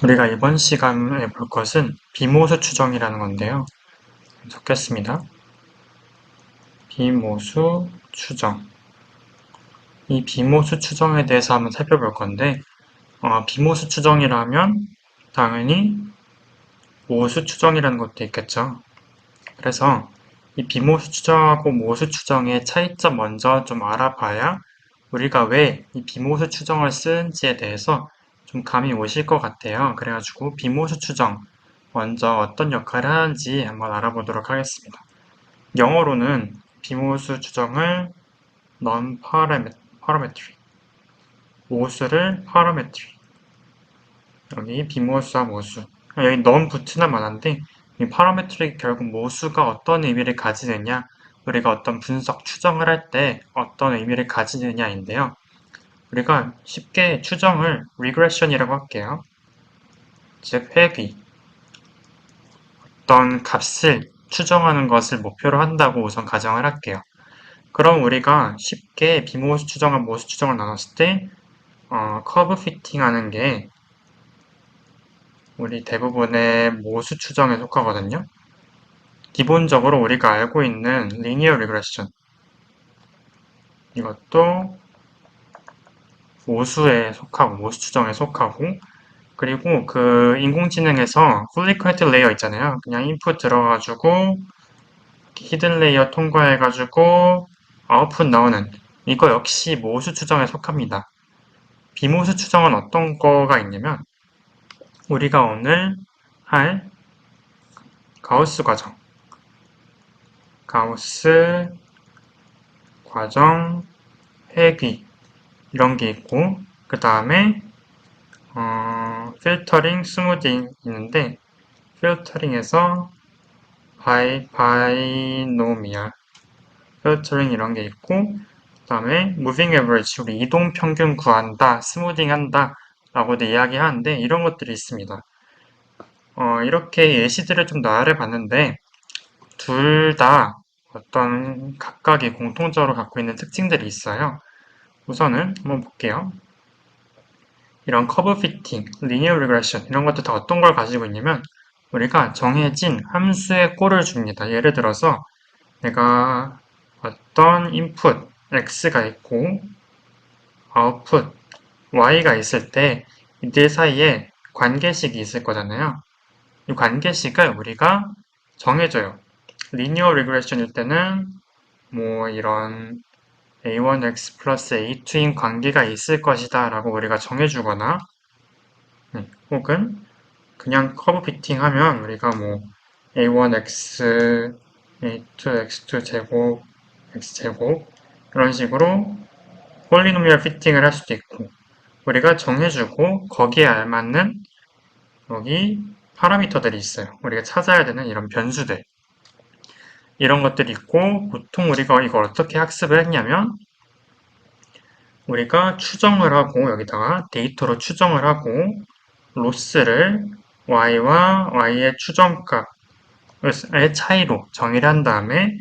우리가 이번 시간에 볼 것은 비모수 추정이라는 건데요. 적겠습니다. 비모수 추정. 이 비모수 추정에 대해서 한번 살펴볼 건데, 비모수 추정이라면 당연히 모수 추정이라는 것도 있겠죠. 그래서 이 비모수 추정하고 모수 추정의 차이점 먼저 좀 알아봐야 우리가 왜 이 비모수 추정을 쓰는지에 대해서 좀 감이 오실 것 같아요. 그래가지고 비모수 추정 먼저 어떤 역할을 하는지 한번 알아보도록 하겠습니다. 영어로는 비모수 추정을 non-parametric, 모수를 parametric, 여기 비모수와 모수, 여기 non 붙으나 마나인데 이 parametric 결국 모수가 어떤 의미를 가지느냐, 우리가 어떤 분석, 추정을 할 때 어떤 의미를 가지느냐인데요. 우리가 쉽게 추정을 regression이라고 할게요. 즉 회귀, 어떤 값을 추정하는 것을 목표로 한다고 우선 가정을 할게요. 그럼 우리가 쉽게 비모수 추정과 모수 추정을 나눴을 때 커브 피팅 하는 게 우리 대부분의 모수 추정에 속하거든요. 기본적으로 우리가 알고 있는 리니어 리그레션, 이것도 모수에 속하고 모수 추정에 속하고, 그리고 그 인공지능에서 fully connected layer 있잖아요. 그냥 인풋 들어가지고 히든 레이어 통과해가지고 아웃풋 나오는, 이거 역시 모수 추정에 속합니다. 비모수 추정은 어떤 거가 있냐면 우리가 오늘 할 가우스 과정, 가우스 과정 회귀 이런 게 있고, 그 다음에 필터링, 스무딩 있는데 필터링에서 바이노미얼 필터링 이런 게 있고, 그 다음에 무빙 에버리지, 우리 이동 평균 구한다, 스무딩 한다 라고도 이야기하는데 이런 것들이 있습니다. 이렇게 예시들을 좀 나열해 봤는데 둘 다 어떤 각각이 공통적으로 갖고 있는 특징들이 있어요. 우선은 한번 볼게요. 이런 커브 피팅, 리니어 리그레션 이런 것들 다 어떤 걸 가지고 있냐면 우리가 정해진 함수의 꼴을 줍니다. 예를 들어서 내가 어떤 인풋 x가 있고 아웃풋 y가 있을 때 이들 사이에 관계식이 있을 거잖아요. 이 관계식을 우리가 정해줘요. 리니어 리그레션일 때는 뭐 이런 a1x 플러스 a2인 관계가 있을 것이다 라고 우리가 정해주거나, 혹은 그냥 커브 피팅 하면 우리가 뭐 a1x, a2x2 제곱, x제곱 이런 식으로 폴리노미얼 피팅을 할 수도 있고, 우리가 정해주고 거기에 알맞는 여기 파라미터들이 있어요. 우리가 찾아야 되는 이런 변수들, 이런 것들이 있고, 보통 우리가 이걸 어떻게 학습을 했냐면 우리가 추정을 하고 여기다가 데이터로 추정을 하고 로스를 y와 y의 추정값의 차이로 정의를 한 다음에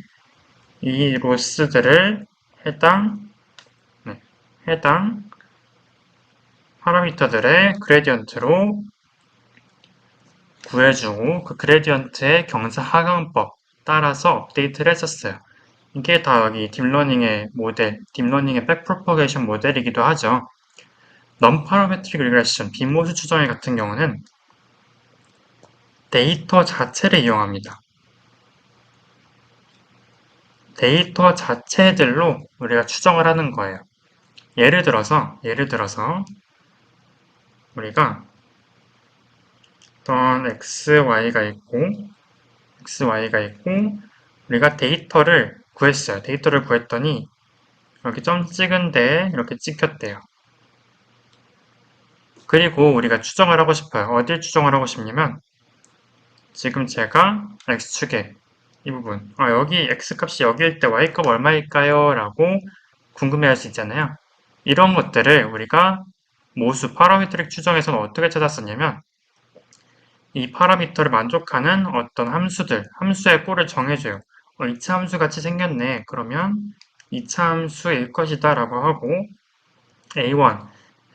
이 로스들을 해당 파라미터들의 그레디언트로 구해주고 그 그레디언트의 경사 하강법 따라서 업데이트를 했었어요. 이게 다 여기 딥러닝의 모델, 딥러닝의 백프로퍼게이션 모델이기도 하죠. non-parametric regression, 비모수 추정의 같은 경우는 데이터 자체를 이용합니다. 데이터 자체들로 우리가 추정을 하는 거예요. 예를 들어서 우리가 어떤 xy가 있고 우리가 데이터를 구했어요. 데이터를 구했더니 이렇게 점 찍은 데에 이렇게 찍혔대요. 그리고 우리가 추정을 하고 싶어요. 어딜 추정을 하고 싶냐면 지금 제가 x축에 이 부분, 여기 x값이 여기일 때 y값 얼마일까요? 라고 궁금해할 수 있잖아요. 이런 것들을 우리가 모수 파라미트릭 추정에서는 어떻게 찾았었냐면 이 파라미터를 만족하는 어떤 함수의 꼴을 정해줘요. 2차 함수 같이 생겼네. 그러면 2차 함수일 것이다 라고 하고 A1,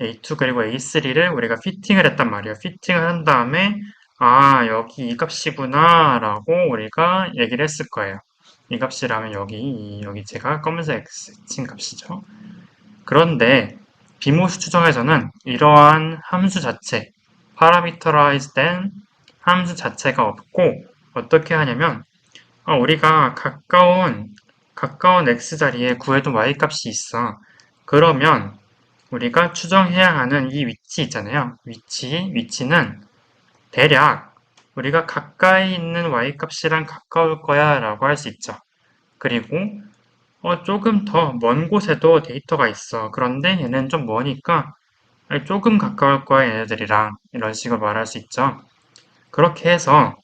A2 그리고 A3를 우리가 피팅을 했단 말이에요. 피팅을 한 다음에 여기 이 값이구나 라고 우리가 얘기를 했을 거예요. 이 값이라면 여기 제가 검은색 친 값이죠. 그런데 비모스 추정에서는 이러한 함수 자체, parameterized 된 함수 자체가 없고 어떻게 하냐면 우리가 가까운 x 자리에 구해둔 y 값이 있어. 그러면 우리가 추정해야 하는 이 위치 있잖아요. 위치는 대략 우리가 가까이 있는 y 값이랑 가까울 거야 라고 할 수 있죠. 그리고 조금 더 먼 곳에도 데이터가 있어. 그런데 얘는 좀 머니까 조금 가까울 거야 얘네들이랑 이런 식으로 말할 수 있죠. 그렇게 해서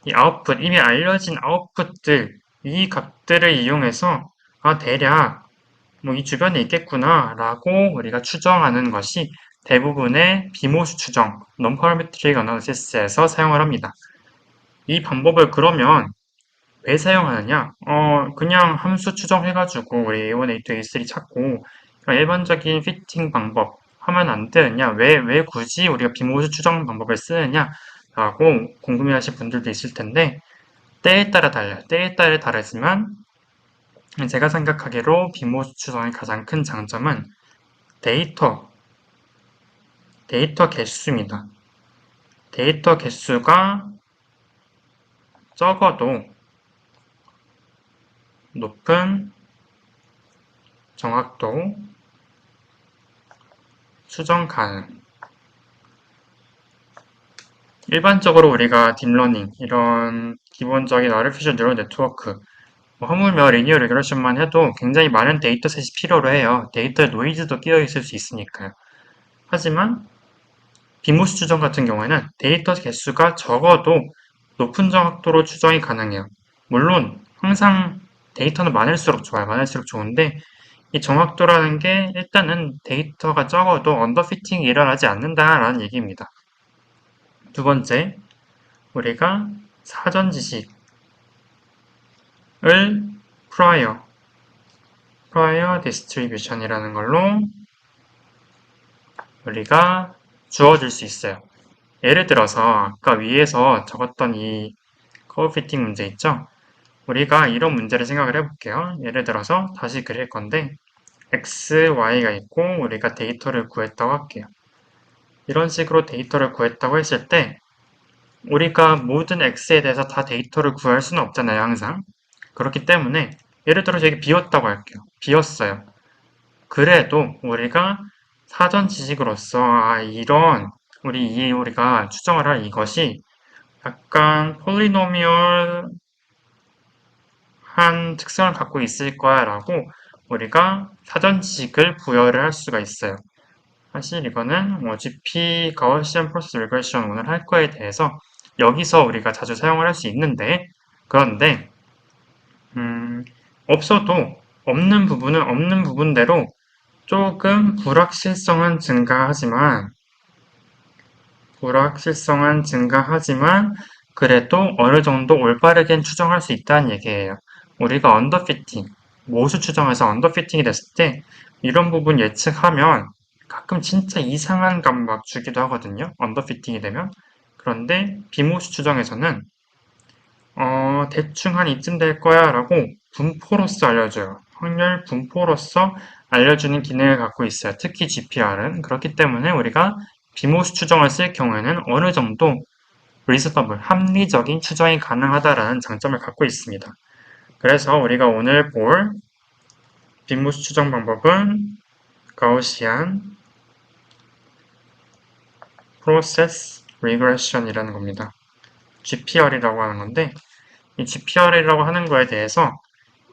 이 아웃풋, 이미 알려진 아웃풋들, 이 값들을 이용해서 대략 뭐 이 주변에 있겠구나 라고 우리가 추정하는 것이 대부분의 비모수 추정, Non-Parametric Analysis에서 사용을 합니다. 이 방법을 그러면 왜 사용하느냐? 그냥 함수 추정해가지고 우리 A1, A2, A3 찾고 일반적인 피팅 방법 하면 안 되느냐? 왜 굳이 우리가 비모수 추정 방법을 쓰느냐? 라고 궁금해하실 분들도 있을 텐데 때에 따라 달라요. 때에 따라 다르지만 제가 생각하기로 비모수 추정의 가장 큰 장점은 데이터 개수입니다. 데이터 개수가 적어도 높은 정확도 수정 가능. 일반적으로 우리가 딥러닝, 이런 기본적인 Artificial Neural Network, 하물며 리니어 리그레션만 해도 굉장히 많은 데이터셋이 필요로 해요. 데이터에 노이즈도 끼어 있을 수 있으니까요. 하지만 비모스 추정 같은 경우에는 데이터 개수가 적어도 높은 정확도로 추정이 가능해요. 물론 항상 데이터는 많을수록 좋아요. 많을수록 좋은데 이 정확도라는 게 일단은 데이터가 적어도 언더피팅이 일어나지 않는다라는 얘기입니다. 두 번째, 우리가 사전 지식을 prior distribution이라는 걸로 우리가 주어줄 수 있어요. 예를 들어서 아까 위에서 적었던 이 커브 피팅 문제 있죠? 우리가 이런 문제를 생각을 해볼게요. 예를 들어서 다시 그릴 건데 x, y가 있고 우리가 데이터를 구했다고 할게요. 이런 식으로 데이터를 구했다고 했을 때 우리가 모든 x에 대해서 다 데이터를 구할 수는 없잖아요, 항상. 그렇기 때문에 예를 들어서 여기 비었다고 할게요. 비었어요. 그래도 우리가 사전 지식으로서 이런 우리가 추정을 할 이것이 약간 폴리노미얼한 특성을 갖고 있을 거야 라고 우리가 사전 지식을 부여를 할 수가 있어요. 사실 이거는 GP 가우시안 프로세스 리그레션 오늘 할 거에 대해서 여기서 우리가 자주 사용을 할 수 있는데 그런데 없어도 없는 부분은 없는 부분대로 조금 불확실성은 증가하지만 그래도 어느 정도 올바르게 추정할 수 있다는 얘기예요. 우리가 언더피팅, 모수 추정에서 언더피팅이 됐을 때 이런 부분 예측하면 가끔 진짜 이상한 값 막 주기도 하거든요. 언더피팅이 되면. 그런데 비모수 추정에서는 대충 한 이쯤 될 거야 라고 분포로서 알려줘요. 확률 분포로서 알려주는 기능을 갖고 있어요. 특히 GPR은. 그렇기 때문에 우리가 비모수 추정을 쓸 경우에는 어느 정도 reasonable, 합리적인 추정이 가능하다라는 장점을 갖고 있습니다. 그래서 우리가 오늘 볼 비모수 추정 방법은 가우시안 프로세스 리그레션이라는 겁니다. GPR이라고 하는 건데 이 GPR이라고 하는 거에 대해서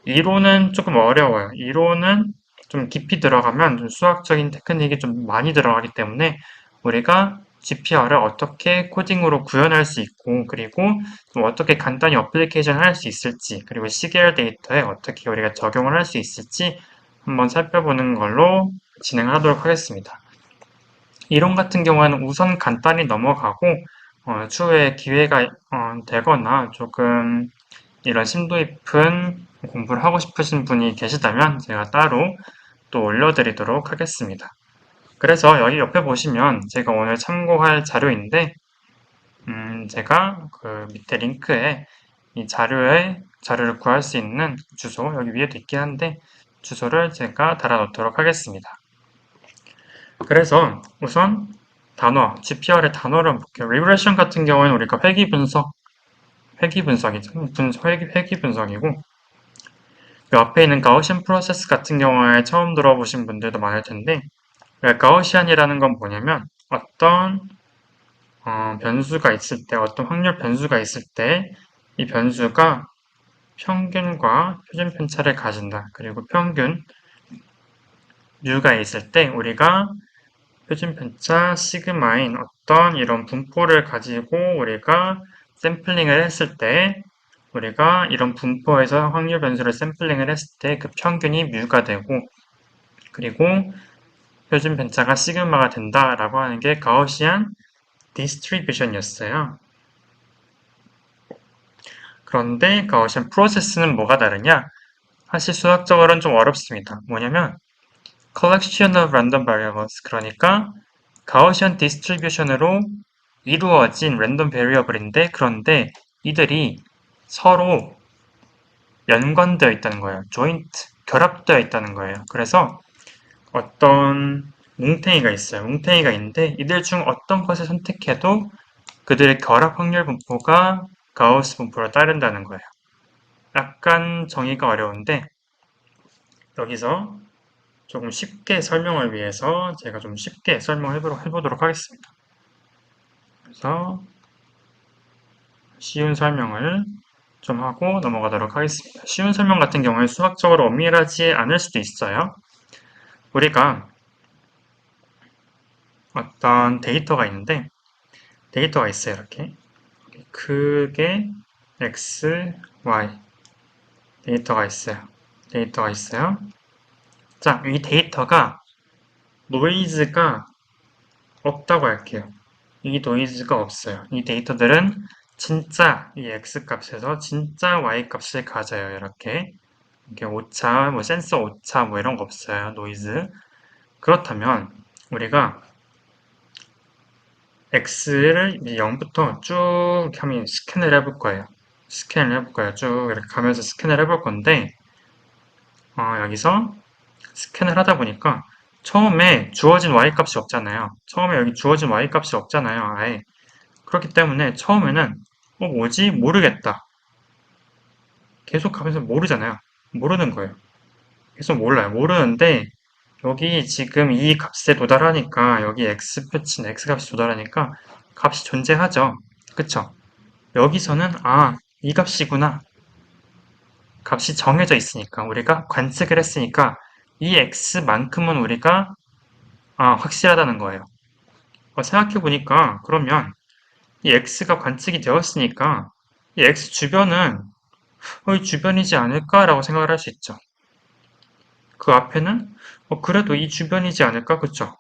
이론은 조금 어려워요. 이론은 좀 깊이 들어가면 좀 수학적인 테크닉이 좀 많이 들어가기 때문에 우리가 GPR을 어떻게 코딩으로 구현할 수 있고 그리고 좀 어떻게 간단히 어플리케이션 할 수 있을지 그리고 시계열 데이터에 어떻게 우리가 적용을 할 수 있을지 한번 살펴보는 걸로 진행을 하도록 하겠습니다. 이론 같은 경우에는 우선 간단히 넘어가고 추후에 기회가 되거나 조금 이런 심도 깊은 공부를 하고 싶으신 분이 계시다면 제가 따로 또 올려드리도록 하겠습니다. 그래서 여기 옆에 보시면 제가 오늘 참고할 자료인데, 제가 그 밑에 링크에 이 자료를 구할 수 있는 주소, 여기 위에도 있긴 한데, 주소를 제가 달아놓도록 하겠습니다. 그래서 우선 단어, GPR의 단어를 한번 볼게요. 리그레션 같은 경우에는 우리가 회귀 분석이죠. 회귀 분석이고, 그 앞에 있는 가우시안 프로세스 같은 경우에 처음 들어보신 분들도 많을 텐데, 가우시안이라는 건 뭐냐면 어떤 변수가 있을 때, 어떤 확률 변수가 있을 때, 이 변수가 평균과 표준 편차를 가진다. 그리고 평균 U가 있을 때 우리가 표준 편차 시그마인 어떤 이런 분포를 가지고 우리가 샘플링을 했을 때 우리가 이런 분포에서 확률 변수를 샘플링을 했을 때 그 평균이 뮤가 되고 그리고 표준 편차가 시그마가 된다라고 하는 게 가우시안 디스트리뷰션이었어요. 그런데 가우시안 프로세스는 뭐가 다르냐? 사실 수학적으로는 좀 어렵습니다. 뭐냐면 collection of random variables 그러니까 가우시안 디스트리뷰션으로 이루어진 랜덤 베리어블인데 그런데 이들이 서로 연관되어 있다는 거예요. joint, 결합되어 있다는 거예요. 그래서 어떤 뭉탱이가 있어요. 뭉탱이가 있는데 이들 중 어떤 것을 선택해도 그들의 결합 확률 분포가 가우스 분포를 따른다는 거예요. 약간 정의가 어려운데 여기서 조금 쉽게 설명을 위해서 제가 좀 쉽게 설명을 해보도록 하겠습니다. 그래서 쉬운 설명을 좀 하고 넘어가도록 하겠습니다. 쉬운 설명 같은 경우에 수학적으로 엄밀하지 않을 수도 있어요. 우리가 어떤 데이터가 있는데 데이터가 있어요. 이렇게 크게 x, y 데이터가 있어요. 자, 이 데이터가 노이즈가 없다고 할게요. 이 노이즈가 없어요. 이 데이터들은 진짜 이 x값에서 진짜 y값을 가져요. 이렇게 오차, 뭐 센서 오차 뭐 이런 거 없어요. 노이즈. 그렇다면 우리가 x를 0부터 쭉 하면 스캔을 해볼 거예요. 쭉 이렇게 가면서 스캔을 해볼 건데 여기서 스캔을 하다 보니까 처음에 주어진 y값이 없잖아요. 처음에 여기 주어진 y값이 없잖아요. 아예. 그렇기 때문에 처음에는 뭐지? 모르겠다. 계속 가면서 모르잖아요. 모르는 거예요. 계속 몰라요. 모르는데 여기 지금 이 값에 도달하니까 여기 x표친 x값이 도달하니까 값이 존재하죠. 그쵸? 여기서는 이 값이구나. 값이 정해져 있으니까 우리가 관측을 했으니까 이 x만큼은 우리가 확실하다는 거예요. 생각해보니까 그러면 이 x가 관측이 되었으니까 이 x 주변은 이 주변이지 않을까라고 생각을 할 수 있죠. 그 앞에는 그래도 이 주변이지 않을까? 그쵸?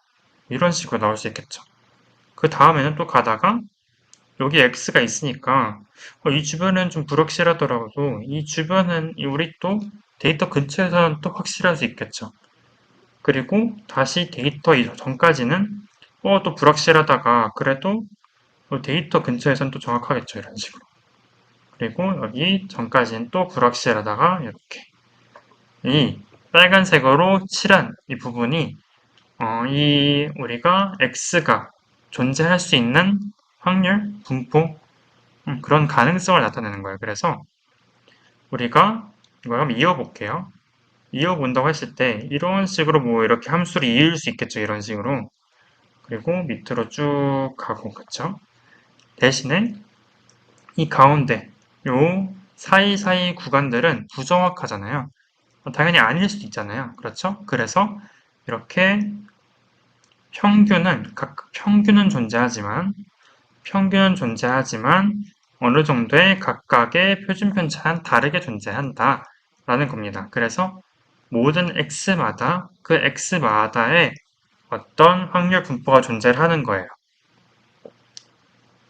이런 식으로 나올 수 있겠죠. 그 다음에는 또 가다가 여기 x가 있으니까 이 주변은 좀 불확실하더라도 이 주변은 우리 또 데이터 근처에서는 또 확실할 수 있겠죠. 그리고 다시 데이터 전까지는 또 불확실하다가 그래도 데이터 근처에서는 또 정확하겠죠. 이런 식으로. 그리고 여기 전까지는 또 불확실하다가 이렇게 이 빨간색으로 칠한 이 부분이 이 우리가 x가 존재할 수 있는 확률, 분포 그런 가능성을 나타내는 거예요. 그래서 우리가 이걸 한번 이어볼게요. 이어본다고 했을 때 이런 식으로 뭐 이렇게 함수를 이을 수 있겠죠. 이런 식으로. 그리고 밑으로 쭉 가고 그쵸? 대신에 이 가운데 요 사이사이 구간들은 부정확하잖아요. 당연히 아닐 수도 있잖아요. 그렇죠? 그래서 이렇게 평균은 존재하지만 어느 정도의 각각의 표준 편차는 다르게 존재한다 라는 겁니다. 그래서 모든 x마다 그 x마다의 어떤 확률 분포가 존재를 하는 거예요.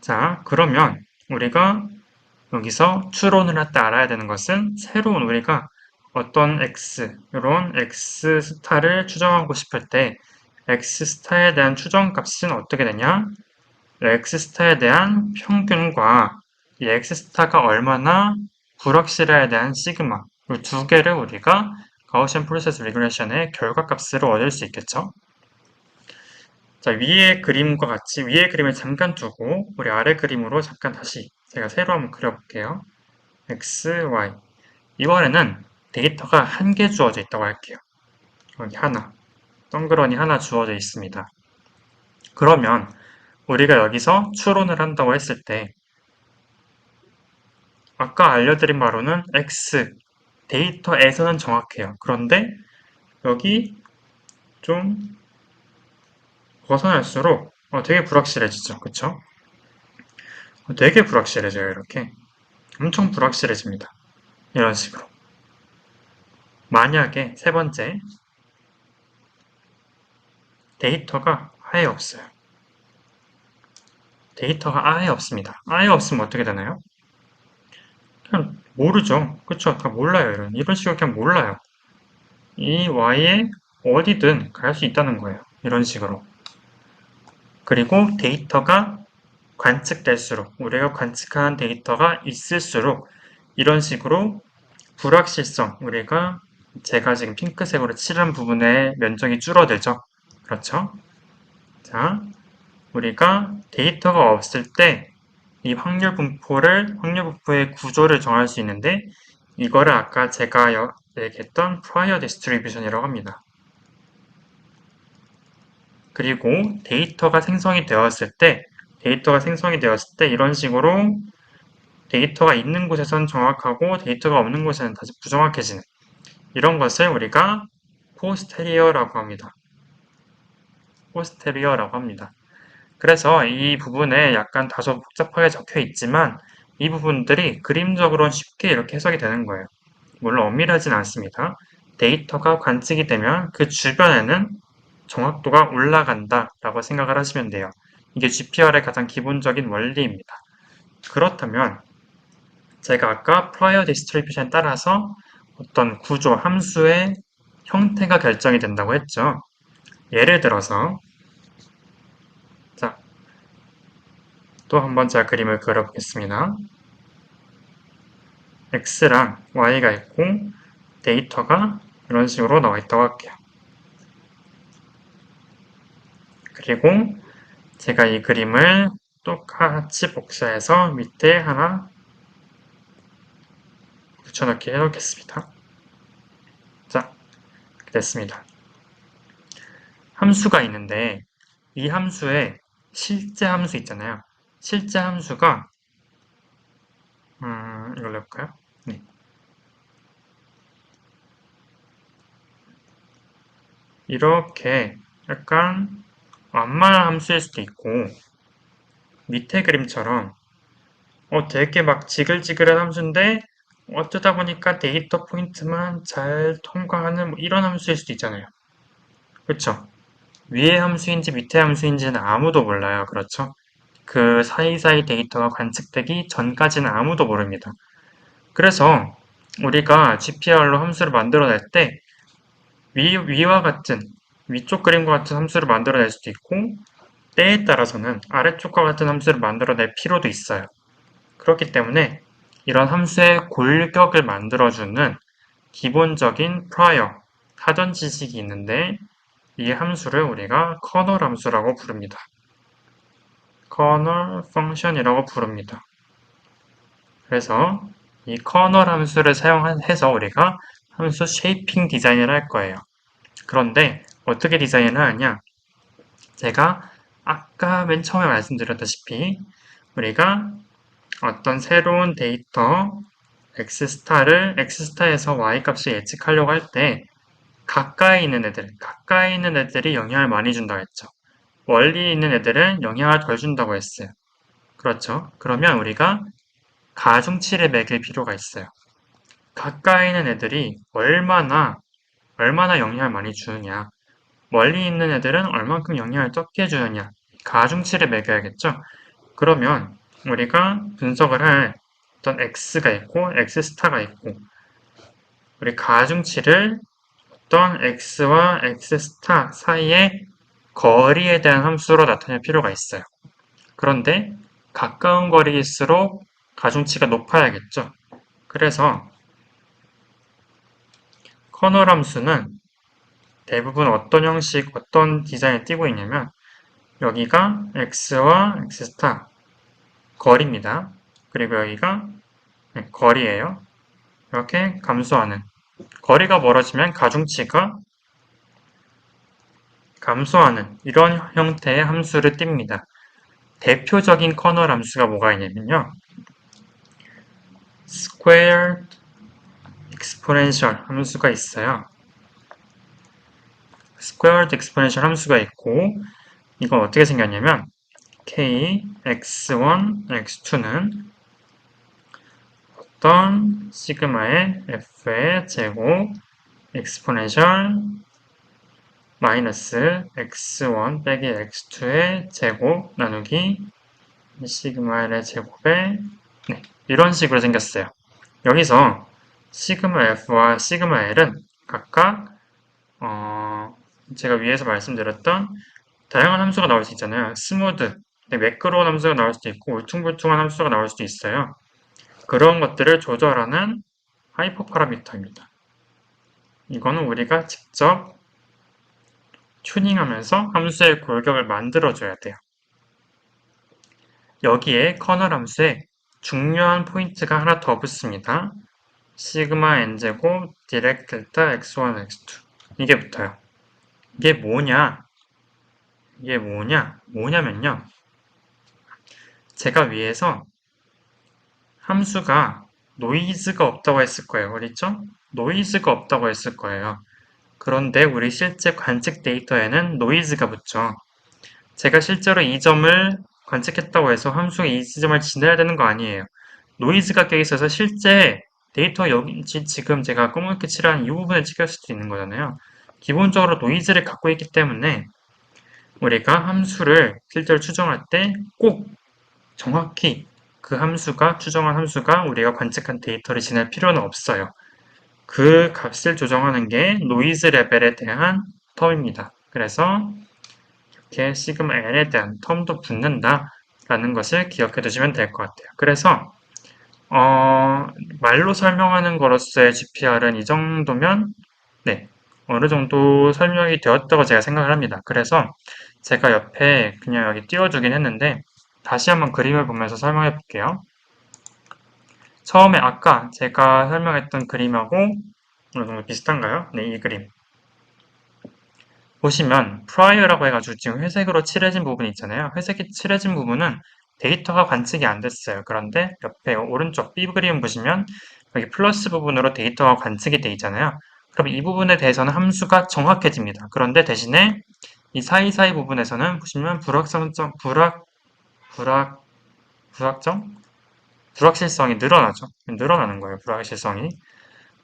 자, 그러면 우리가 여기서 추론을 할 때 알아야 되는 것은 새로운 우리가 어떤 x, 이런 x 스타를 추정하고 싶을 때 x스타에 대한 추정값은 어떻게 되냐? x스타에 대한 평균과 이 x스타가 얼마나 불확실해에 대한 시그마 이 두 개를 우리가 가우시안 프로세스 리그레션의 결과값으로 얻을 수 있겠죠. 자, 위의 그림과 같이 위의 그림을 잠깐 두고 우리 아래 그림으로 잠깐 다시 제가 새로 한번 그려볼게요. x, y 이번에는 데이터가 한 개 주어져 있다고 할게요. 여기 하나, 동그라미 하나 주어져 있습니다. 그러면 우리가 여기서 추론을 한다고 했을 때 아까 알려드린 바로는 x 데이터에서는 정확해요. 그런데 여기 좀 벗어날수록 되게 불확실해지죠. 그쵸? 되게 불확실해져요. 이렇게 엄청 불확실해집니다. 이런 식으로. 만약에 세 번째 데이터가 아예 없어요. 데이터가 아예 없습니다. 아예 없으면 어떻게 되나요? 그냥 모르죠. 그쵸? 다 몰라요. 이런 식으로 그냥 몰라요. 이 y에 어디든 갈 수 있다는 거예요. 이런 식으로. 그리고 데이터가 관측될수록, 우리가 관측한 데이터가 있을수록 이런 식으로 불확실성, 제가 지금 핑크색으로 칠한 부분의 면적이 줄어들죠. 그렇죠? 자, 우리가 데이터가 없을 때 이 확률 분포의 구조를 정할 수 있는데 이거를 아까 제가 얘기했던 prior distribution이라고 합니다. 그리고 데이터가 생성이 되었을 때 이런 식으로 데이터가 있는 곳에선 정확하고 데이터가 없는 곳에는 다시 부정확해지는 이런 것을 우리가 포스테리어라고 합니다. 포스테리어라고 합니다. 그래서 이 부분에 약간 다소 복잡하게 적혀 있지만 이 부분들이 그림적으로는 쉽게 이렇게 해석이 되는 거예요. 물론 엄밀하진 않습니다. 데이터가 관측이 되면 그 주변에는 정확도가 올라간다 라고 생각을 하시면 돼요. 이게 GPR의 가장 기본적인 원리입니다. 그렇다면 제가 아까 prior distribution에 따라서 어떤 구조, 함수의 형태가 결정이 된다고 했죠. 예를 들어서 자, 또 한번 제가 그림을 그려보겠습니다. x랑 y가 있고 데이터가 이런 식으로 나와 있다고 할게요. 그리고 제가 이 그림을 똑같이 복사해서 밑에 하나 붙여넣기 해놓겠습니다. 자, 됐습니다. 함수가 있는데 이 함수에 실제 함수 있잖아요. 실제 함수가 이걸로 해볼까요? 네. 이렇게 약간 완만한 함수일 수도 있고 밑에 그림처럼 되게 막 지글지글한 함수인데 어쩌다 보니까 데이터 포인트만 잘 통과하는 뭐 이런 함수일 수도 있잖아요. 그렇죠? 위의 함수인지 밑의 함수인지는 아무도 몰라요. 그렇죠? 그 사이사이 데이터가 관측되기 전까지는 아무도 모릅니다. 그래서 우리가 GPR로 함수를 만들어낼 때 위와 같은 위쪽 그림과 같은 함수를 만들어낼 수도 있고 때에 따라서는 아래쪽과 같은 함수를 만들어낼 필요도 있어요. 그렇기 때문에 이런 함수의 골격을 만들어주는 기본적인 prior, 사전 지식이 있는데 이 함수를 우리가 커널 함수라고 부릅니다. 커널 펑션이라고 부릅니다. 그래서 이 커널 함수를 사용해서 우리가 함수 쉐이핑 디자인을 할 거예요. 그런데 어떻게 디자인을 하느냐? 제가 아까 맨 처음에 말씀드렸다시피 우리가 어떤 새로운 데이터 x스타에서 y값을 예측하려고 할 때 가까이 있는 애들이 영향을 많이 준다고 했죠. 멀리 있는 애들은 영향을 덜 준다고 했어요. 그렇죠? 그러면 우리가 가중치를 매길 필요가 있어요. 가까이 있는 애들이 얼마나 영향을 많이 주느냐, 멀리 있는 애들은 얼만큼 영향을 적게 주느냐, 가중치를 매겨야겠죠? 그러면 우리가 분석을 할 어떤 x가 있고 x스타가 있고 우리 가중치를 어떤 x와 x스타 사이에 거리에 대한 함수로 나타낼 필요가 있어요. 그런데 가까운 거리일수록 가중치가 높아야겠죠. 그래서 커널 함수는 대부분 어떤 형식, 어떤 디자인을 띠고 있냐면 여기가 x와 x스타 거리입니다. 그리고 여기가 거리예요. 이렇게 감소하는 거리가 멀어지면 가중치가 감소하는 이런 형태의 함수를 띱니다. 대표적인 커널 함수가 뭐가 있냐면요. squared exponential 함수가 있어요. squared exponential 함수가 있고 이건 어떻게 생겼냐면 k, x1, x2는 어떤 시그마의 f의 제곱 exponential 마이너스 x1 빼기 x2의 제곱 나누기 시그마 L의 제곱에 이런 식으로 생겼어요. 여기서 시그마 F와 시그마 L은 각각 제가 위에서 말씀드렸던 다양한 함수가 나올 수 있잖아요. 스무드, 매끄러운 함수가 나올 수도 있고 울퉁불퉁한 함수가 나올 수도 있어요. 그런 것들을 조절하는 하이퍼 파라미터입니다. 이거는 우리가 직접 튜닝하면서 함수의 골격을 만들어줘야 돼요. 여기에 커널 함수에 중요한 포인트가 하나 더 붙습니다. 시그마 n제곱 디렉 델타 x1 x2 이게 붙어요. 이게 뭐냐면요. 제가 위에서 함수가 노이즈가 없다고 했을 거예요. 그렇죠? 노이즈가 없다고 했을 거예요. 그런데 우리 실제 관측 데이터에는 노이즈가 붙죠. 제가 실제로 이 점을 관측했다고 해서 함수가 이 지점을 지나야 되는 거 아니에요. 노이즈가 껴있어서 실제 데이터 여기 지금 제가 검은게 칠한 이 부분을 찍을 수도 있는 거잖아요. 기본적으로 노이즈를 갖고 있기 때문에 우리가 함수를 실제로 추정할 때 꼭 정확히 그 함수가 추정한 함수가 우리가 관측한 데이터를 지날 필요는 없어요. 그 값을 조정하는 게 노이즈 레벨에 대한 텀입니다. 그래서 이렇게 시그마 n에 대한 텀도 붙는다 라는 것을 기억해 두시면 될 것 같아요. 그래서 말로 설명하는 거로서의 GPR은 이 정도면 네, 어느 정도 설명이 되었다고 제가 생각을 합니다. 그래서 제가 옆에 그냥 여기 띄워주긴 했는데 다시 한번 그림을 보면서 설명해 볼게요. 처음에 아까 제가 설명했던 그림하고 어느 정도 비슷한가요? 네, 이 그림. 보시면 prior라고 해가지고 지금 회색으로 칠해진 부분이 있잖아요. 회색이 칠해진 부분은 데이터가 관측이 안 됐어요. 그런데 옆에 오른쪽 B 그림 보시면 여기 플러스 부분으로 데이터가 관측이 돼 있잖아요. 그럼 이 부분에 대해서는 함수가 정확해집니다. 그런데 대신에 이 사이사이 부분에서는 보시면 불확실성이 늘어나죠. 늘어나는 거예요. 불확실성이.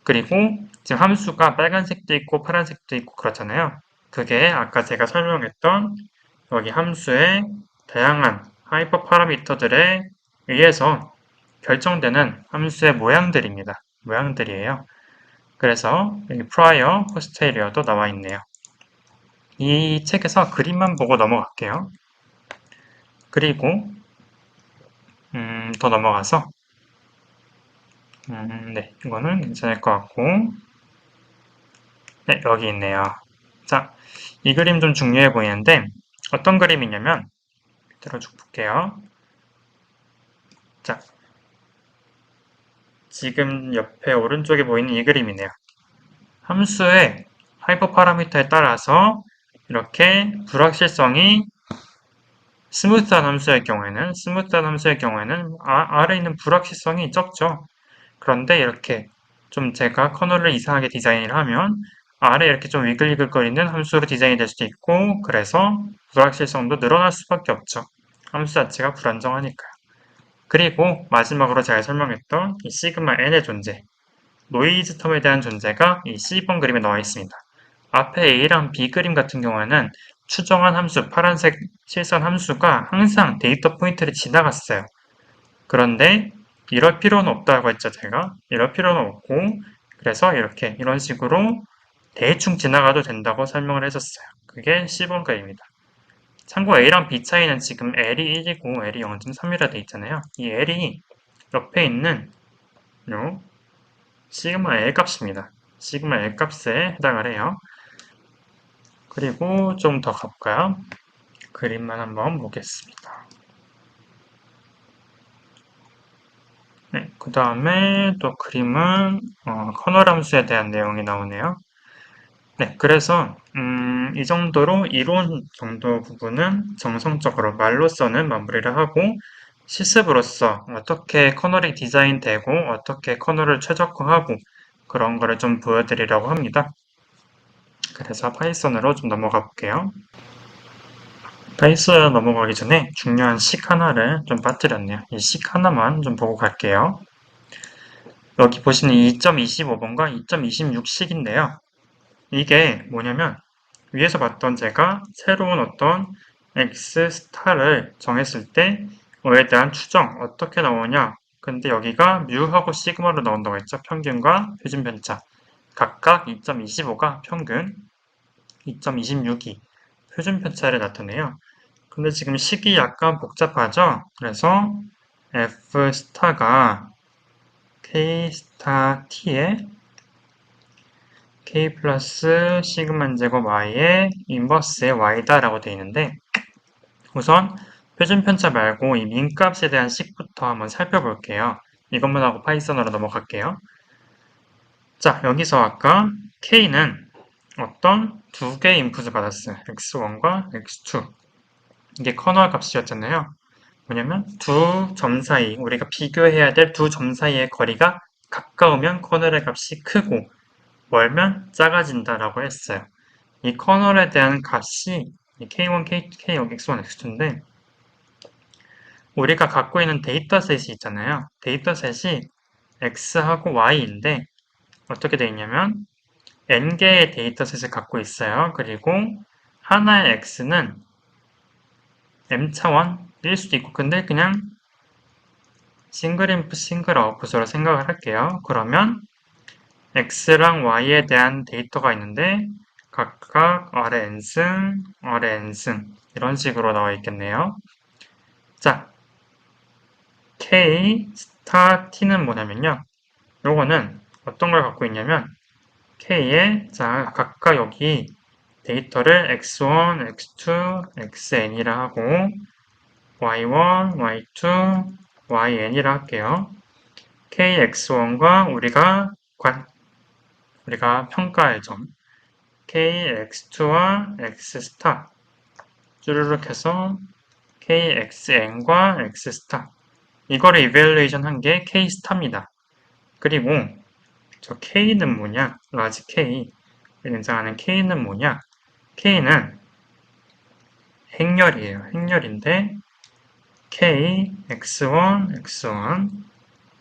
그리고 지금 함수가 빨간색도 있고 파란색도 있고 그렇잖아요. 그게 아까 제가 설명했던 여기 함수의 다양한 하이퍼 파라미터들에 의해서 결정되는 함수의 모양들입니다. 모양들이에요. 그래서 여기 prior, posterior도 나와 있네요. 이 책에서 그림만 보고 넘어갈게요. 그리고 더 넘어가서 네, 이거는 괜찮을 것 같고 네, 여기 있네요. 자, 이 그림 좀 중요해 보이는데 어떤 그림이냐면 밑으로 쭉 볼게요. 자, 지금 옆에 오른쪽에 보이는 이 그림이네요. 함수의 하이퍼 파라미터에 따라서 이렇게 불확실성이 스무스한 함수의 경우에는 아래 있는 불확실성이 적죠. 그런데 이렇게 좀 제가 커널을 이상하게 디자인을 하면 아래 이렇게 좀 위글위글거리는 함수로 디자인이 될 수도 있고 그래서 불확실성도 늘어날 수밖에 없죠. 함수 자체가 불안정하니까요. 그리고 마지막으로 제가 설명했던 이 시그마 n의 존재, 노이즈 텀에 대한 존재가 이 C번 그림에 나와 있습니다. 앞에 A랑 B 그림 같은 경우에는 추정한 함수, 파란색 실선 함수가 항상 데이터 포인트를 지나갔어요. 그런데 이럴 필요는 없다고 했죠, 제가. 이럴 필요는 없고 그래서 이런 식으로 대충 지나가도 된다고 설명을 해줬어요. 그게 C번 그림입니다. 참고 A랑 B 차이는 지금 L이 1이고 L이 0.3이라 돼 있잖아요. 이 L이 옆에 있는 요 시그마 L 값입니다. 시그마 L 값에 해당을 해요. 그리고 좀 더 가볼까요? 그림만 한번 보겠습니다. 네, 그 다음에 또 그림은 커널 함수에 대한 내용이 나오네요. 네, 그래서 이 정도로 이론 정도 부분은 정성적으로 말로서는 마무리를 하고 실습으로서 어떻게 커널이 디자인되고 어떻게 커널을 최적화하고 그런 거를 좀 보여드리려고 합니다. 그래서 파이썬으로 좀 넘어가 볼게요. 파이썬으로 넘어가기 전에 중요한 식 하나를 좀 빠뜨렸네요. 이 식 하나만 좀 보고 갈게요. 여기 보시는 2.25번과 2.26식인데요. 이게 뭐냐면 위에서 봤던 제가 새로운 어떤 x 스타를 정했을 때 에 대한 추정 어떻게 나오냐. 근데 여기가 뮤하고 시그마로 나온다고 했죠. 평균과 표준 편차. 각각 2.25가 평균, 2.26이 표준 편차를 나타내요. 근데 지금 식이 약간 복잡하죠? 그래서 f 스타가 k 스타 t에 k 플러스 시그마 제곱 y의 인버스의 y다 라고 되어 있는데 우선 표준 편차 말고 이 민값에 대한 식부터 한번 살펴볼게요. 이것만 하고 파이썬으로 넘어갈게요. 자, 여기서 아까 k는 어떤 두 개의 인풋을 받았어요. x1과 x2. 이게 커널 값이었잖아요. 뭐냐면 두 점 사이, 우리가 비교해야 될 두 점 사이의 거리가 가까우면 커널의 값이 크고 멀면 작아진다라고 했어요. 이 커널에 대한 값이 K1, K, X1, X2인데 우리가 갖고 있는 데이터셋이 있잖아요. 데이터셋이 X하고 Y인데 어떻게 되어 있냐면 N개의 데이터셋을 갖고 있어요. 그리고 하나의 X는 M 차원일 수도 있고 근데 그냥 싱글 인풋 싱글 아웃풋으로 생각을 할게요. 그러면 X랑 Y에 대한 데이터가 있는데 각각 아래 n승, 아래 n승 이런 식으로 나와 있겠네요. 자, K 스타 T는 뭐냐면요. 요거는 어떤 걸 갖고 있냐면 K에 자 각각 여기 데이터를 x1, x2, xn이라 하고 y1, y2, yn이라 할게요. kx1과 우리가 평가할 점 kx2와 x스타 쭈르륵 해서 kxn과 x스타 이거를 이벨루에이션 한 게 k스타입니다. 그리고 저 k는 뭐냐? 라지 k 등장하는 k는 뭐냐? k는 행렬이에요. 행렬인데 k x1 x1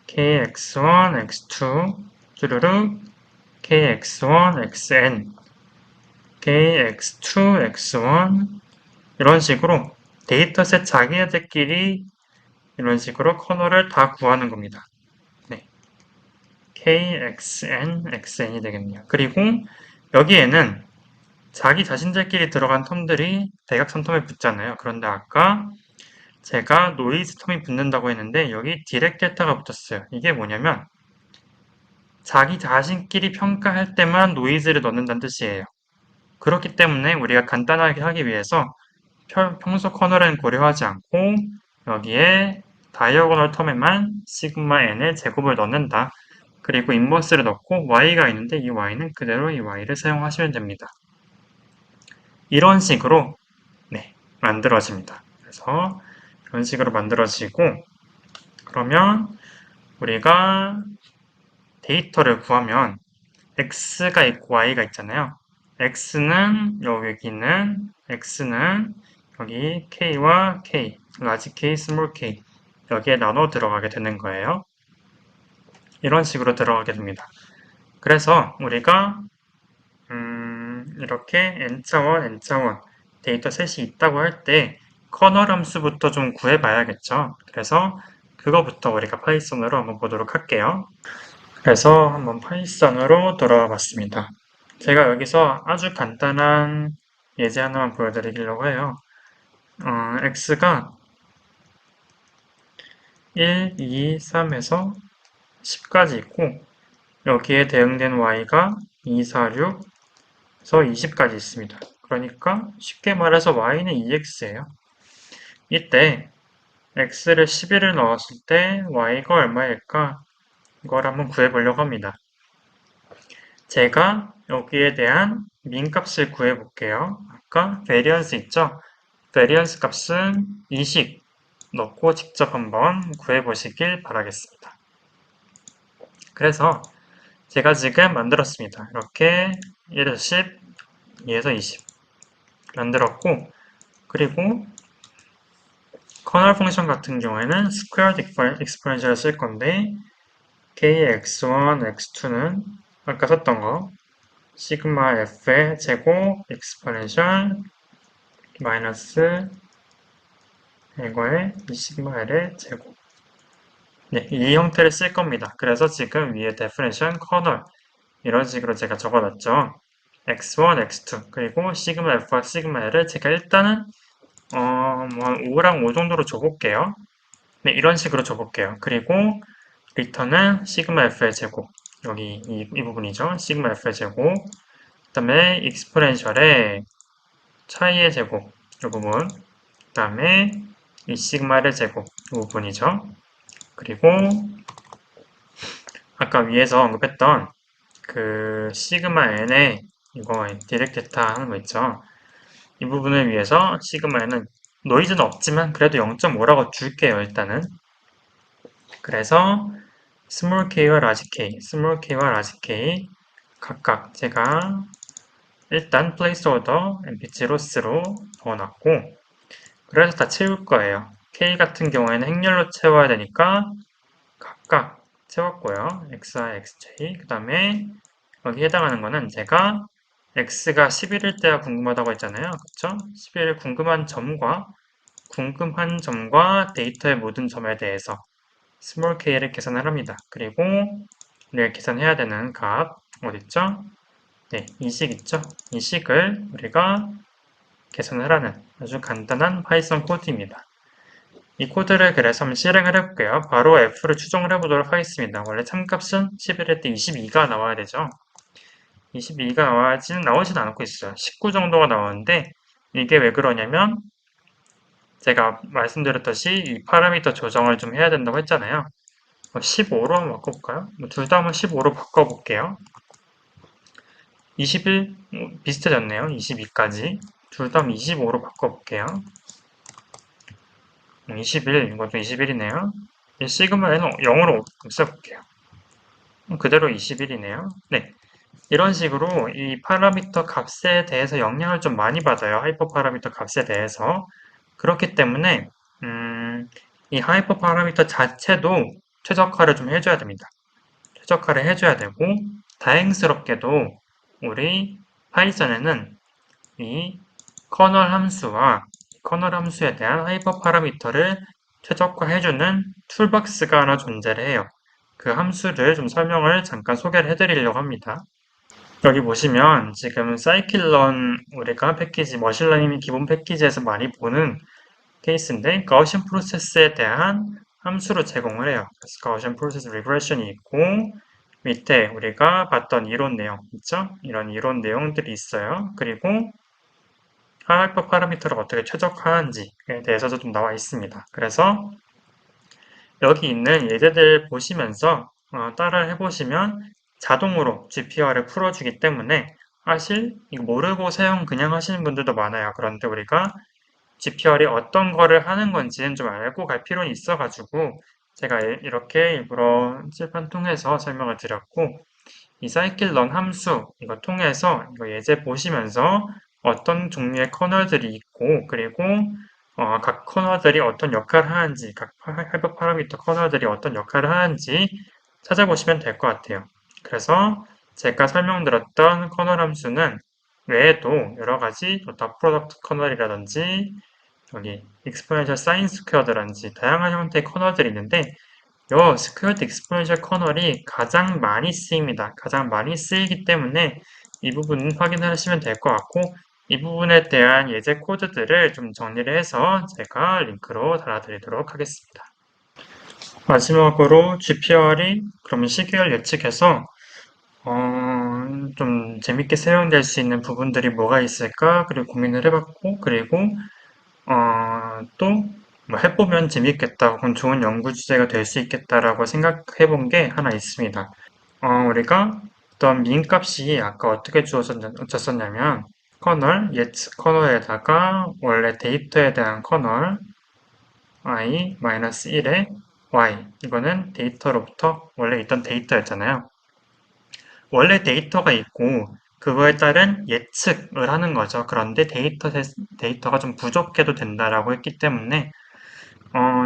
k x1 x2 쭈르륵 k x1 xn k x2 x1 이런 식으로 데이터셋 자기네들끼리 이런 식으로 커널을 다 구하는 겁니다. 네. KXN, XN이 되겠네요. 그리고 여기에는 자기 자신들끼리 들어간 텀들이 대각선 텀에 붙잖아요. 그런데 아까 제가 노이즈 텀이 붙는다고 했는데 여기 디렉 델타가 붙었어요. 이게 뭐냐면 자기 자신끼리 평가할 때만 노이즈를 넣는다는 뜻이에요. 그렇기 때문에 우리가 간단하게 하기 위해서 평소 커널은 고려하지 않고 여기에 다이어고널 텀에만 시그마 n의 제곱을 넣는다. 그리고 인버스를 넣고 y가 있는데 이 y는 그대로 이 y를 사용하시면 됩니다. 이런 식으로 만들어집니다. 그래서 이런 식으로 만들어지고 그러면 우리가 데이터를 구하면 x가 있고 y가 있잖아요. x는 여기 k와 k, large k, small k 여기에 나눠 들어가게 되는 거예요. 이런 식으로 들어가게 됩니다. 그래서 우리가 이렇게 n차원, n차원 데이터 셋이 있다고 할 때 커널 함수부터 좀 구해봐야겠죠. 그래서 그거부터 우리가 파이썬으로 한번 보도록 할게요. 그래서 한번 파이썬으로 돌아와 봤습니다. 제가 여기서 아주 간단한 예제 하나만 보여드리려고 해요. x가 1, 2, 3에서 10까지 있고 여기에 대응된 y가 2, 4, 6에서 20까지 있습니다. 그러니까 쉽게 말해서 y는 2x예요. 이때 x를 11을 넣었을 때 y가 얼마일까? 이걸 한번 구해보려고 합니다. 제가 여기에 대한 민값을 구해볼게요. 아까 베리언스 있죠? 베리언스 값은 2씩 넣고 직접 한번 구해보시길 바라겠습니다. 그래서 제가 지금 만들었습니다. 이렇게 1에서 10, 2에서 20 만들었고 그리고 커널 펑션 같은 경우에는 squared exponential을 쓸 건데 kx1, x2는 아까 썼던 거 시그마 f의 제곱 exponential 마이너스 이거의 2시그마 l의 제곱 네, 이 형태를 쓸 겁니다. 그래서 지금 위에 definition, 커널 이런 식으로 제가 적어놨죠. x1, x2 그리고 시그마 f와 시그마 l을 제가 일단은 뭐 5랑 5 정도로 줘볼게요. 네, 이런 식으로 줘볼게요. 그리고 리턴은 시그마 f의 제곱 여기 이 부분이죠. 시그마 f의 제곱 그 다음에 익스포넨셜의 차이의 제곱 이 부분 그 다음에 이 시그마의 제곱 이 부분이죠. 그리고 아까 위에서 언급했던 그 시그마 n의 이거 디렉트 데이터 하는 거 있죠. 이 부분을 위해서 시그마 n은 노이즈는 없지만 그래도 0.5라고 줄게요. 일단은 그래서 스몰 k와 라지 k, 스몰 k와 라지 k 각각 제가 일단 플레이스홀더 mpg 로스로 넣어놨고 그래서 다 채울 거예요. k 같은 경우에는 행렬로 채워야 되니까 각각 채웠고요. xi, xj 그 다음에 여기 해당하는 거는 제가 x가 11일 때가 궁금하다고 했잖아요. 그쵸? 11일 궁금한 점과 데이터의 모든 점에 대해서 스몰 k를 계산을 합니다. 그리고 우리가 계산해야 되는 값 어딨죠? 네, 이식 있죠? 이식을 우리가 계산을 하는 아주 간단한 파이썬 코드입니다. 이 코드를 그래서 한번 실행을 해볼게요. 바로 f를 추정을 해보도록 하겠습니다. 원래 참값은 11일 때 22가 나와야 되죠. 22가 나오진 않고 있어요. 19 정도가 나오는데 이게 왜 그러냐면 제가 말씀드렸듯이 이 파라미터 조정을 좀 해야 된다고 했잖아요. 15로 한번 바꿔볼까요? 둘 다 한번 15로 바꿔볼게요. 21 비슷해졌네요. 22까지 둘 다 25로 바꿔볼게요. 21 이것도 21이네요. 이 시그마에는 0으로 없애볼게요. 그대로 21이네요. 네, 이런 식으로 이 파라미터 값에 대해서 영향을 좀 많이 받아요. 하이퍼 파라미터 값에 대해서. 그렇기 때문에 이 하이퍼 파라미터 자체도 최적화를 좀 해줘야 됩니다. 최적화를 해줘야 되고 다행스럽게도 우리 파이썬에는 이 커널 함수와 커널 함수에 대한 하이퍼 파라미터를 최적화해주는 툴박스가 하나 존재를 해요. 그 함수를 좀 설명을 잠깐 소개를 해드리려고 합니다. 여기 보시면 지금 사이클런 우리가 패키지 머신러닝 기본 패키지에서 많이 보는 케이스인데 가우시안 프로세스에 대한 함수로 제공을 해요. 그래서 가우시안 프로세스 리그레션이 있고 밑에 우리가 봤던 이론 내용 있죠? 이런 이론 내용들이 있어요. 그리고 하이퍼 파라미터를 어떻게 최적화하는지에 대해서도 좀 나와 있습니다. 그래서 여기 있는 예제들 보시면서 따라 해보시면 자동으로 GPR을 풀어주기 때문에 사실 이거 모르고 사용 그냥 하시는 분들도 많아요. 그런데 우리가 GPR이 어떤 거를 하는 건지는 좀 알고 갈 필요는 있어가지고 제가 이렇게 일부러 칠판 통해서 설명을 드렸고 이 사이클런 함수 이거 통해서 이거 예제 보시면서 어떤 종류의 커널들이 있고 그리고 각 커널들이 어떤 역할을 하는지 각 하이퍼 파라미터 커널들이 어떤 역할을 하는지 찾아보시면 될 것 같아요. 그래서 제가 설명드렸던 커널 함수는 외에도 여러가지 닷 프로덕트 커널이라든지 여기 익스포넨셜 사인 스퀘어드라든지 다양한 형태의 커널들이 있는데 요 스퀘어드 익스포넨셜 커널이 가장 많이 쓰입니다. 가장 많이 쓰이기 때문에 이 부분 확인하시면 될 것 같고 이 부분에 대한 예제 코드들을 좀 정리를 해서 제가 링크로 달아드리도록 하겠습니다. 마지막으로 GPR이 그럼 시계열 예측에서 좀 재밌게 사용될 수 있는 부분들이 뭐가 있을까? 그리고 고민을 해봤고, 그리고 또뭐 해보면 재밌겠다, 혹은 좋은 연구 주제가 될 수 있겠다라고 생각해 본 게 하나 있습니다. 우리가 어떤 민 값이 아까 어떻게 주어졌었냐면, 커널, 예측 커널에다가 원래 데이터에 대한 커널, i-1에 y, 이거는 데이터로부터 원래 있던 데이터였잖아요. 원래 데이터가 있고 그거에 따른 예측을 하는 거죠. 그런데 데이터가 좀 부족해도 된다라고 했기 때문에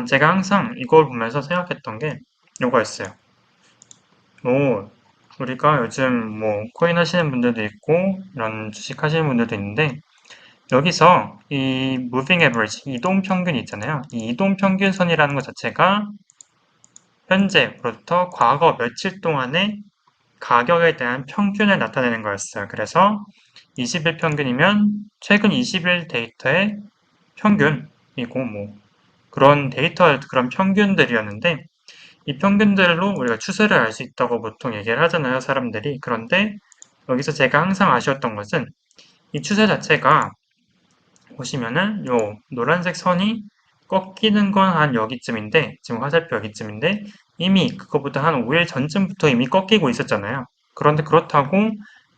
제가 항상 이걸 보면서 생각했던 게 이거였어요. 우리가 요즘 뭐 코인 하시는 분들도 있고 이런 주식 하시는 분들도 있는데 여기서 이 moving average, 이동 평균 있잖아요. 이 이동 평균선이라는 것 자체가 현재부터 과거 며칠 동안의 가격에 대한 평균을 나타내는 거였어요. 그래서 20일 평균이면 최근 20일 데이터의 평균이고 뭐 그런 그런 평균들이었는데 이 평균들로 우리가 추세를 알 수 있다고 보통 얘기를 하잖아요, 사람들이. 그런데 여기서 제가 항상 아쉬웠던 것은 이 추세 자체가 보시면은 요 노란색 선이 꺾이는 건 한 여기쯤인데, 지금 화살표 여기쯤인데 이미 그거보다 한 5일 전쯤부터 이미 꺾이고 있었잖아요. 그런데 그렇다고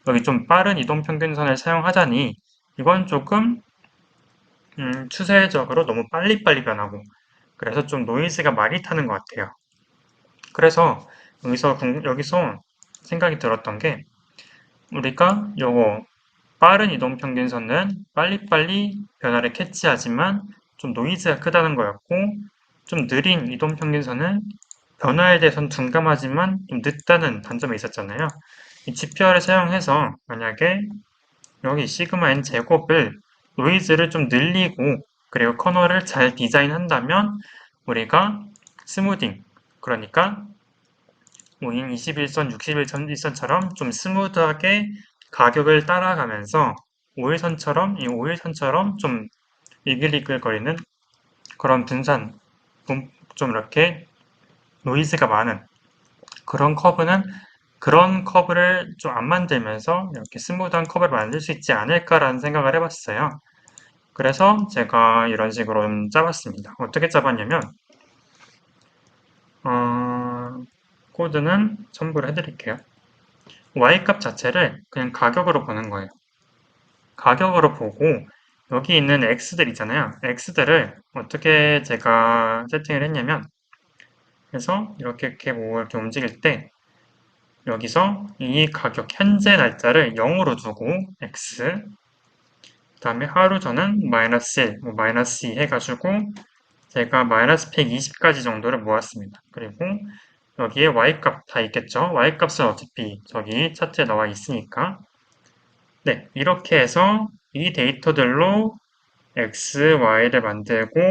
여기 좀 빠른 이동 평균선을 사용하자니 이건 조금 추세적으로 너무 빨리빨리 변하고 그래서 좀 노이즈가 많이 타는 것 같아요. 그래서 여기서 생각이 들었던 게 우리가 요거 빠른 이동 평균선은 빨리빨리 변화를 캐치하지만 좀 노이즈가 크다는 거였고 좀 느린 이동 평균선은 변화에 대해서는 둔감하지만 좀 늦다는 단점이 있었잖아요. 이 GPR을 사용해서 만약에 여기 시그마 n 제곱을 노이즈를 좀 늘리고 그리고 커널을 잘 디자인한다면 우리가 스무딩, 그러니까 5인 21선, 61선처럼 좀 스무드하게 가격을 따라가면서 5일선처럼 이 5일선처럼 좀 이글이글거리는 그런 좀 이렇게 노이즈가 많은 그런 커브를 좀 안 만들면서 이렇게 스무드한 커브를 만들 수 있지 않을까라는 생각을 해봤어요. 그래서 제가 이런 식으로 좀 짜봤습니다. 어떻게 짜봤냐면 코드는 첨부를 해드릴게요. y값 자체를 그냥 가격으로 보는 거예요. 가격으로 보고 여기 있는 x들 있잖아요. x들을 어떻게 제가 세팅을 했냐면 그래서 이렇게 뭐 이렇게 움직일 때 여기서 이 가격 현재 날짜를 0으로 두고 x 그 다음에 하루 전은 마이너스 1, 뭐 마이너스 2 해가지고 제가 마이너스 120까지 정도를 모았습니다. 그리고 여기에 y값 다 있겠죠? y값은 어차피 저기 차트에 나와 있으니까 네, 이렇게 해서 이 데이터들로 x, y를 만들고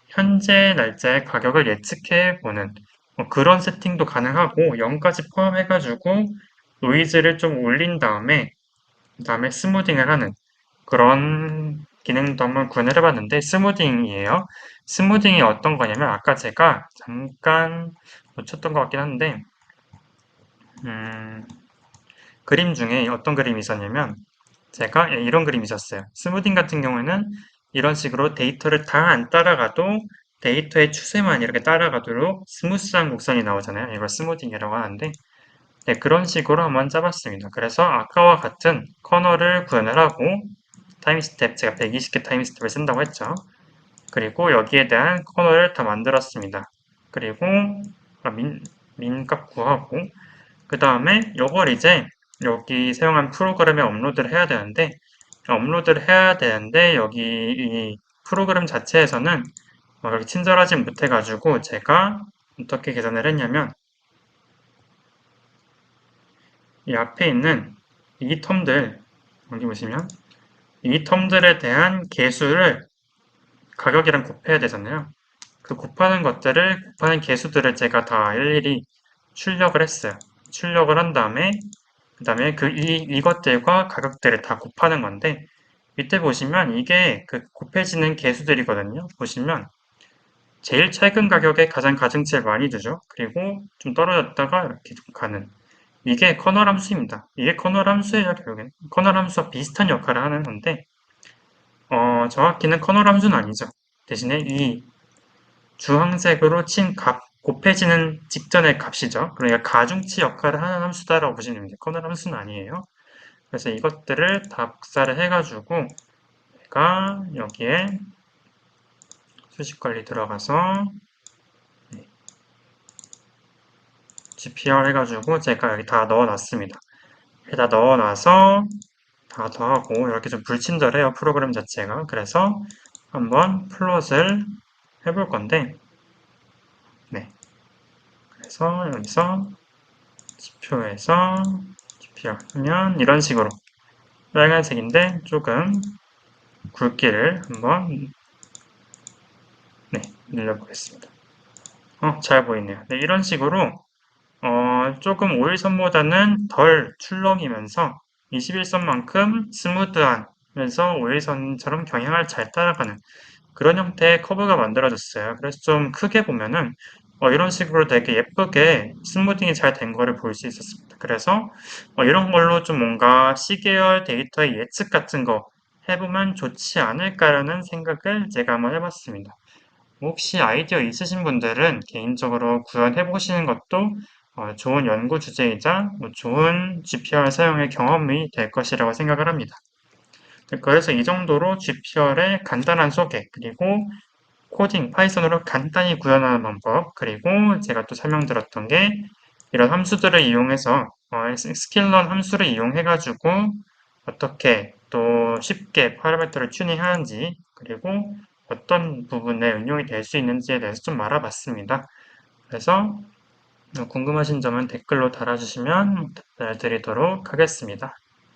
현재 날짜의 가격을 예측해 보는 그런 세팅도 가능하고 0까지 포함해가지고 노이즈를 좀 올린 그 다음에 스무딩을 하는 그런 기능도 한번 구현을 해봤는데 스무딩이에요. 스무딩이 어떤 거냐면 아까 제가 잠깐 놓쳤던 것 같긴 한데 그림 중에 어떤 그림이 있었냐면 제가 이런 그림이 있었어요. 스무딩 같은 경우에는 이런 식으로 데이터를 다 안 따라가도 데이터의 추세만 이렇게 따라가도록 스무스한 곡선이 나오잖아요. 이걸 스무딩이라고 하는데 네, 그런 식으로 한번 짜봤습니다. 그래서 아까와 같은 커널을 구현을 하고 타임스텝, 제가 120개 타임스텝을 쓴다고 했죠. 그리고 여기에 대한 커널을 다 만들었습니다. 그리고 민값 구하고 그 다음에 이걸 이제 여기 사용한 프로그램에 업로드를 해야 되는데 여기 이 프로그램 자체에서는 그렇게 친절하지 못해가지고 제가 어떻게 계산을 했냐면 이 앞에 있는 이 텀들 여기 보시면 이 텀들에 대한 개수를 가격이랑 곱해야 되잖아요. 그 곱하는 개수들을 제가 다 일일이 출력을 했어요. 출력을 한 다음에 그 다음에 이것들과 가격들을 다 곱하는 건데 밑에 보시면 이게 그 곱해지는 개수들이거든요. 보시면 제일 최근 가격에 가장 가중치를 많이 주죠. 그리고 좀 떨어졌다가 이렇게 좀 가는. 이게 커널 함수입니다. 이게 커널 함수예요, 결국엔. 커널 함수와 비슷한 역할을 하는 건데, 정확히는 커널 함수는 아니죠. 대신에 이 주황색으로 친 값, 곱해지는 직전의 값이죠. 그러니까 가중치 역할을 하는 함수다라고 보시면 됩니다. 커널 함수는 아니에요. 그래서 이것들을 다 복사를 해가지고, 제가 여기에 수식 관리 들어가서 GPR 해가지고 제가 여기 다 넣어놨습니다. 여기다 넣어놔서 다 더하고 이렇게 좀 불친절해요, 프로그램 자체가. 그래서 한번 플롯을 해볼 건데, 네. 그래서 여기서 지표에서 GPR 하면 이런 식으로 빨간색인데 조금 굵기를 한번 늘려보겠습니다. 잘 보이네요. 네, 이런 식으로 조금 5일선보다는 덜 출렁이면서 21선만큼 스무드하면서 5일선처럼 경향을 잘 따라가는 그런 형태의 커브가 만들어졌어요. 그래서 좀 크게 보면은 이런 식으로 되게 예쁘게 스무딩이 잘 된 거를 볼 수 있었습니다. 그래서 이런 걸로 좀 뭔가 C계열 데이터의 예측 같은 거 해보면 좋지 않을까라는 생각을 제가 한번 해봤습니다. 혹시 아이디어 있으신 분들은 개인적으로 구현해 보시는 것도 좋은 연구 주제이자 좋은 GPR 사용의 경험이 될 것이라고 생각을 합니다. 그래서 이 정도로 GPR의 간단한 소개, 그리고 코딩, 파이썬으로 간단히 구현하는 방법, 그리고 제가 또 설명드렸던 게 이런 함수들을 이용해서 스킬런 함수를 이용해가지고 어떻게 또 쉽게 파라미터를 튜닝하는지, 그리고 어떤 부분에 응용이 될 수 있는지에 대해서 좀 알아봤습니다. 그래서 궁금하신 점은 댓글로 달아주시면 답변을 드리도록 하겠습니다.